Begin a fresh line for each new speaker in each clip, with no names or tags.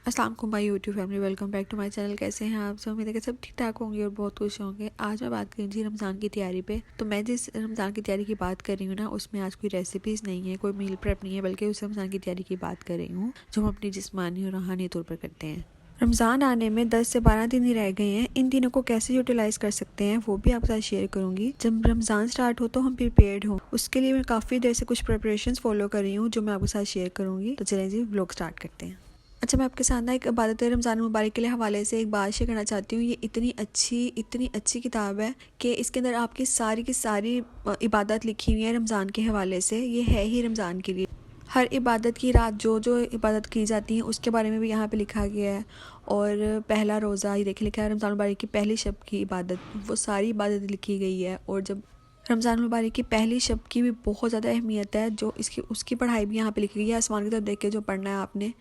अस्सलाम वालेकुम my YouTube family, welcome back to my channel. कैसे हैं आप सब? उम्मीद है कि सब ठीक ठाक होंगे और बहुत खुश होंगे। आज मैं बात करूँ जी रमज़ान की तैयारी पे। तो मैं जिस रमज़ान की तैयारी की बात कर रही हूँ ना, उसमें आज कोई रेसिपीज़ नहीं है, कोई मील प्रेप नहीं है, बल्कि उस रमज़ान की तैयारी की बात कर रही हूँ जो हम अपनी जिस्मानी और रूहानी तौर पर करते हैं। रमज़ान आने में 10 से 12 दिन ही रह गए हैं। इन दिनों को कैसे यूटिलाइज़ कर सकते हैं वो भी आपके साथ शेयर करूँगी। जब रमज़ान स्टार्ट हो तो हम प्रिपेयर्ड हों, उसके लिए मैं काफ़ी देर से कुछ प्रिपरेशंस फॉलो कर रही हूँ जो मैं आपके साथ शेयर करूँगी। तो चलें जी व्लॉग स्टार्ट करते हैं। अच्छा, मैं आपके साथ ना एक इबादत रमज़ान मुबारक के लिए हवाले से एक बात शेयर करना चाहती हूँ। ये इतनी अच्छी किताब है कि इसके अंदर आपकी सारी की सारी इबादत लिखी हुई है रमज़ान के हवाले से। ये है ही रमज़ान के लिए। हर इबादत की रात जो जो इबादत की जाती है उसके बारे में भी यहाँ पे लिखा गया है। और पहला रोज़ा ये देखिए लिखा है रमज़ान मुबारक की पहली शब की इबादत, वो सारी इबादत लिखी गई है। और जब रमज़ान मुबारक की पहली शब की भी बहुत ज़्यादा अहमियत है, जो इसकी उसकी पढ़ाई भी यहाँ पे लिखी गई है। आसमान की तरफ देख के जो पढ़ना है आपने,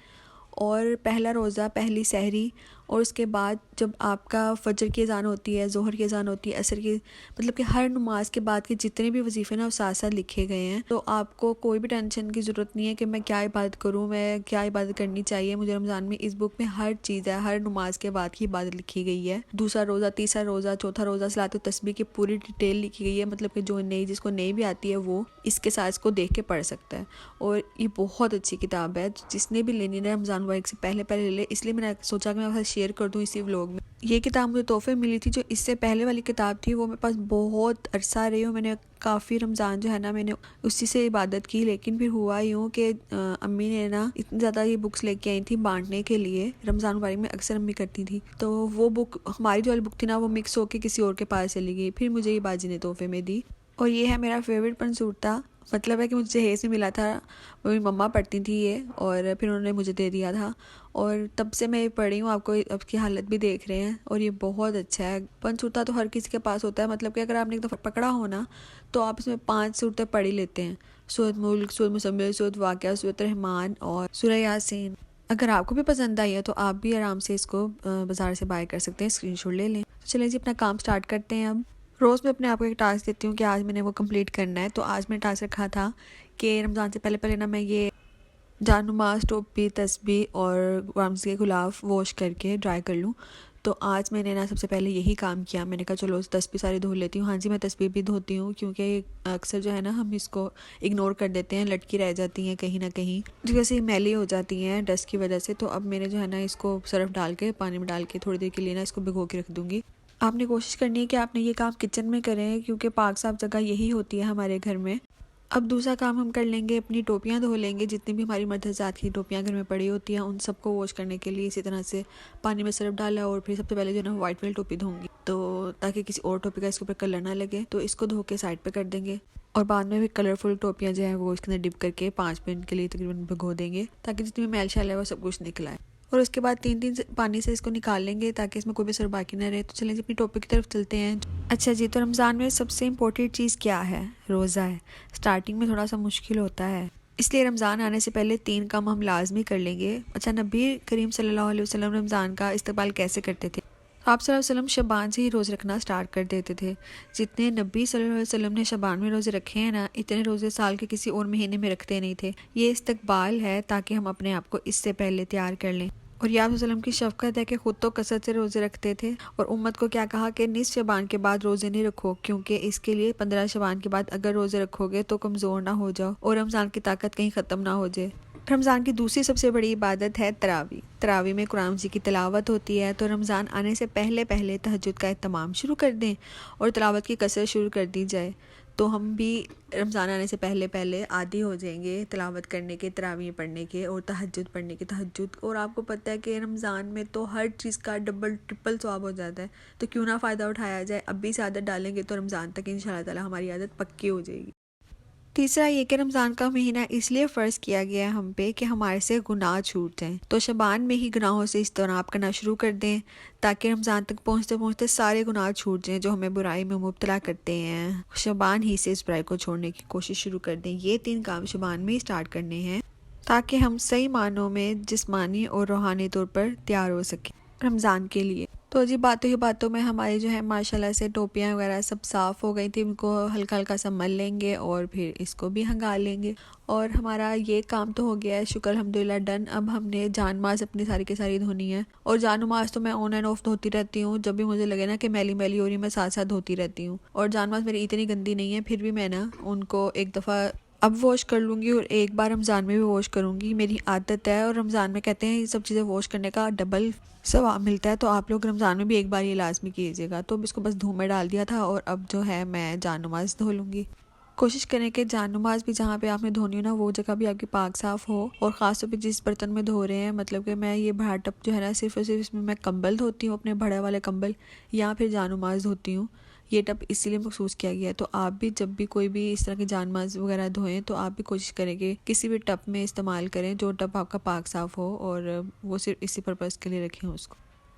और पहला रोज़ा, पहली सहरी, और उसके बाद जब आपका फ़जर की अज़ान होती है, ज़ोहर की अज़ान होती है, असर की, मतलब कि हर नमाज के बाद के जितने भी वजीफ़े ना वो साथ साथ लिखे गए हैं। तो आपको कोई भी टेंशन की ज़रूरत नहीं है कि मैं क्या इबादत करूँ, मैं क्या इबादत करनी चाहिए मुझे रमज़ान में। इस बुक में हर चीज़ है, हर नमाज के बाद की इबादत लिखी गई है। दूसरा रोज़ा, तीसरा रोज़ा, चौथा रोज़ा, सलात तस्बीह की पूरी डिटेल लिखी गई है। मतलब कि जो जिसको नहीं भी आती है वो इसके साथ इसको देख के पढ़ सकता है। और ये बहुत अच्छी किताब है, जिसने भी लेनी है रमज़ान मुबारक से पहले पहले ले ले। इसलिए मैंने सोचा कि मैं आपके साथ शेयर कर दूँ इसी व्लॉग में। ये किताब मुझे तोहफे मिली थी। जो इससे पहले वाली किताब थी वो मेरे पास बहुत अरसा रही हूँ। मैंने काफ़ी रमज़ान जो है ना मैंने उसी से इबादत की। लेकिन फिर हुआ यूँ कि अम्मी ने ना इतनी ज़्यादा ये बुक्स लेके आई थी बांटने के लिए। रमज़ान मुबारक में अक्सर अम्मी करती थी, तो वो बुक, हमारी जो वाली बुक थी ना, वो मिक्स होकर किसी और के पास चली गई। फिर मुझे ये बाजी ने तोहफे में दी। और ये है मेरा फेवरेट पंसूरता। मतलब है कि मुझे जहेज़ में मिला था, मेरी मम्मा पढ़ती थी ये, और फिर उन्होंने मुझे दे दिया था। और तब से मैं ये पढ़ी हूँ। आपको अब की हालत भी देख रहे हैं। और ये बहुत अच्छा है। पंसूरता तो हर किसी के पास होता है। मतलब कि अगर आपने एक दफ़ा पकड़ा हो ना, तो आप इसमें 5 सूरतें पढ़ ही लेते हैं। सूरत मुल्क, सूरत मुज़म्मिल, सूरत वाक़िया, सूरत रहमान और सूरह यासीन। अगर आपको भी पसंद आई है तो आप भी आराम से इसको बाज़ार से बाय कर सकते हैं, स्क्रीनशॉट ले लें। तो चलिए जी अपना काम स्टार्ट करते हैं अब। रोज़ मैं अपने आप को एक टास्क देती हूँ कि आज मैंने वो कंप्लीट करना है। तो आज मैंने टास्क रखा था कि रमज़ान से पहले पहले ना मैं ये जानमाज, टोपी, तस्बीह और रामज़ के गुलाफ वॉश करके ड्राई कर लूँ। तो आज मैंने ना सबसे पहले यही काम किया। मैंने कहा चलो तस्बीह सारी धो लेती हूँ। हाँ जी, मैं तस्बीह भी धोती हूँ, क्योंकि अक्सर जो है ना हम इसको इग्नोर कर देते हैं, लटकी रह जाती हैं कहीं ना कहीं, जो वैसे मैली हो जाती हैं डस्ट की वजह से। तो अब मैंने जो है ना इसको सर्फ डाल के, पानी में डाल के थोड़ी देर के लिए ना इसको भिगो के रख दूँगी। आपने कोशिश करनी है कि आपने ये काम किचन में करें, क्योंकि पाक साफ जगह यही होती है हमारे घर में। अब दूसरा काम हम कर लेंगे, अपनी टोपियाँ धो लेंगे। जितनी भी हमारी मर्दजात की टोपियाँ घर में पड़ी होती हैं उन सबको वॉश करने के लिए इसी तरह से पानी में सर्फ डाला। और फिर सबसे पहले जो है ना वाइट वाली टोपी धोंगी, तो ताकि किसी और टोपी का इसके ऊपर कलर ना लगे। तो इसको धो के साइड पे कर देंगे। और बाद में भी कलरफुल टोपियाँ जो है वो इसके अंदर डिप करके 5 मिनट के लिए तकरीबन भिगो देंगे, ताकि जितनी भी मैल शैल है वो सब कुछ निकल आए। और उसके बाद 3 पानी से इसको निकाल लेंगे ताकि इसमें कोई भी सर बाकी ना रहे। तो चलें जी अपनी टॉपिक की तरफ चलते हैं। अच्छा जी, तो रमज़ान में सबसे इम्पोर्टेंट चीज़ क्या है? रोज़ा है। स्टार्टिंग में थोड़ा सा मुश्किल होता है, इसलिए रमज़ान आने से पहले 3 काम हम लाजमी कर लेंगे। अच्छा, नबी करीम सल्लल्लाहु अलैहि वसल्लम रमज़ान का इस्तकबाल कैसे करते थे? आप सल्लल्लाहु अलैहि वसल्लम शबान से ही रोज़े रखना स्टार्ट कर देते थे। जितने नबी सल्लल्लाहु अलैहि वसल्लम ने शबान में रोज़े रखे हैं ना, इतने रोज़े साल के किसी और महीने में रखते नहीं थे। ये इस्तकबाल है ताकि हम अपने आप को इससे पहले तैयार कर लें। और या वसल्लम की शफ़क़त है कि ख़ुद तो कसरत से रोज़े रखते थे, और उम्मत को क्या कहा कि निस शबान के बाद रोज़े नहीं रखो, क्योंकि इसके लिए 15 शबान के बाद अगर रोज़े रखोगे तो कमज़ोर ना हो जाओ और रमज़ान की ताकत कहीं ख़त्म ना हो जाए। रमज़ान की दूसरी सबसे बड़ी इबादत है तरावी। तरावी में कुरान जी की तिलावत होती है। तो रमज़ान आने से पहले पहले तहज्जुद का एहतमाम शुरू कर दें और तिलावत की कसरत शुरू कर दी जाए। तो हम भी रमज़ान आने से पहले पहले आदी हो जाएंगे तिलावत करने के, तरावी पढ़ने के और तहज्जुद पढ़ने के। तहज्जुद, और आपको पता है कि रमज़ान में तो हर चीज़ का डबल ट्रिपल सवाब हो जाता है। तो क्यों ना फ़ायदा उठाया जाए। अब भी से आदत डालेंगे तो रमज़ान तक इंशाअल्लाह ताला हमारी आदत पक्की हो जाएगी। तीसरा ये कि रमज़ान का महीना इसलिए फ़र्ज़ किया गया है हम पे कि हमारे से गुनाह छूट जाएं। तो शबान में ही गुनाहों से इज्तनाब करना शुरू कर दें, ताकि रमज़ान तक पहुँचते पहुँचते सारे गुनाह छूट जाएं जो हमें बुराई में मुब्तला करते हैं। शबान ही से इस बुराई को छोड़ने की कोशिश शुरू कर दें। ये 3 काम शबान में ही स्टार्ट करने हैं, ताकि हम सही मानों में जिस्मानी और रूहानी तौर पर तैयार हो सकें रमज़ान के लिए। तो जी बातों ही बातों में हमारी जो है माशाल्लाह से टोपियाँ वगैरह सब साफ़ हो गई थी। उनको हल्का हल्का सा मल लेंगे और फिर इसको भी हंगाल लेंगे। और हमारा ये काम तो हो गया है, शुक्र अल्हम्दुलिल्लाह डन। अब हमने जान माज अपनी सारी की सारी धोनी है। और जानू माज तो मैं ऑन एंड ऑफ धोती रहती हूँ, जब भी मुझे लगे ना कि मैली मैली हो रही मैं साथ साथ धोती रहती हूँ। और जान माज मेरी इतनी गंदी नहीं है, फिर भी मैं ना उनको एक दफ़ा अब वॉश कर लूँगी और एक बार रमज़ान में भी वॉश करूँगी, मेरी आदत है। और रमज़ान में कहते हैं ये सब चीज़ें वॉश करने का डबल सवाब मिलता है, तो आप लोग रमज़ान में भी एक बार ये लाजमी कीजिएगा। तो इसको बस धूप में डाल दिया था और अब जो है मैं जान नमाज धो लूँगी। कोशिश करें कि जान नमाज भी जहाँ पे आपने धोनी हो ना वो जगह भी आपकी पाक साफ़ हो। और ख़ास तौर पे जिस बर्तन में धो रहे हैं, मतलब कि मैं ये बड़ा टब जो है ना सिर्फ और सिर्फ इसमें मैं कंबल धोती हूँ, अपने बड़े वाले कंबल, या फिर जान नमाज धोती हूँ। ये टब इसीलिए मखसूस किया गया है। तो आप भी जब भी कोई भी इस तरह की जान माज वगैरह धोएं तो आप भी कोशिश करें कि किसी भी टब में इस्तेमाल करें जो टब आपका पाक साफ़ हो, और वो सिर्फ इसी पर्पज़ के लिए रखें उसको।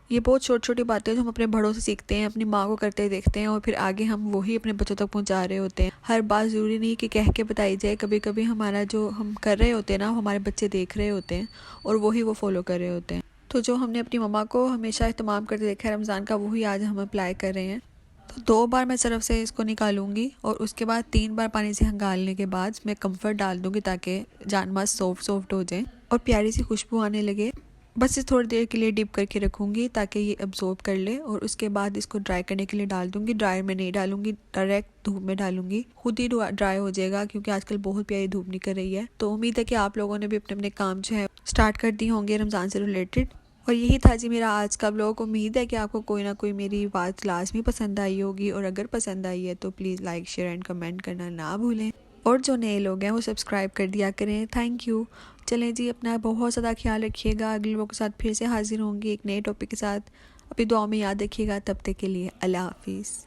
ये बहुत छोटी छोटी बातें जो हम अपने बड़ों से सीखते हैं, अपनी माँ को करते देखते हैं और फिर आगे हम वही अपने बच्चों तक पहुँचा रहे होते हैं। हर बात ज़रूरी नहीं कि कह के बताई जाए, कभी कभी हमारा जो हम कर रहे होते हैं ना हमारे बच्चे देख रहे होते हैं और वही वो फॉलो कर रहे होते हैं। तो जो हमने अपनी मम्मा को हमेशा इस्तेमाल करते देखा है रमज़ान का, वही आज हम अप्लाई कर रहे हैं। तो 2 बार मैं सरफ से इसको निकालूंगी और उसके बाद 3 बार पानी से हंगालने के बाद मैं कंफर्ट डाल दूंगी ताकि जान माज सॉफ्ट सॉफ्ट हो जाए और प्यारी सी खुशबू आने लगे। बस इसे थोड़ी देर के लिए डिप करके रखूंगी ताकि ये अब्जॉर्ब कर ले और उसके बाद इसको ड्राई करने के लिए डाल दूंगी। ड्रायर में नहीं डालूंगी, डायरेक्ट धूप में डालूंगी, खुद ही ड्राई हो जाएगा क्योंकि आजकल बहुत प्यारी धूप निकल रही है। तो उम्मीद है कि आप लोगों ने भी अपने अपने काम जो है स्टार्ट कर दिए होंगे रमज़ान से रिलेटेड। और यही था जी मेरा आज का ब्लॉग। उम्मीद है कि आपको कोई ना कोई मेरी बात लाजमी पसंद आई होगी, और अगर पसंद आई है तो please like share and comment करना ना भूलें। और जो नए लोग हैं वो सब्सक्राइब कर दिया करें। Thank you. चलें जी, अपना बहुत ज़्यादा ख्याल रखिएगा। अगले लोगों के साथ फिर से हाजिर होंगी एक नए टॉपिक के साथ। अपनी दुआ में याद रखिएगा। तब तक के लिए अल्लाह हाफिज़।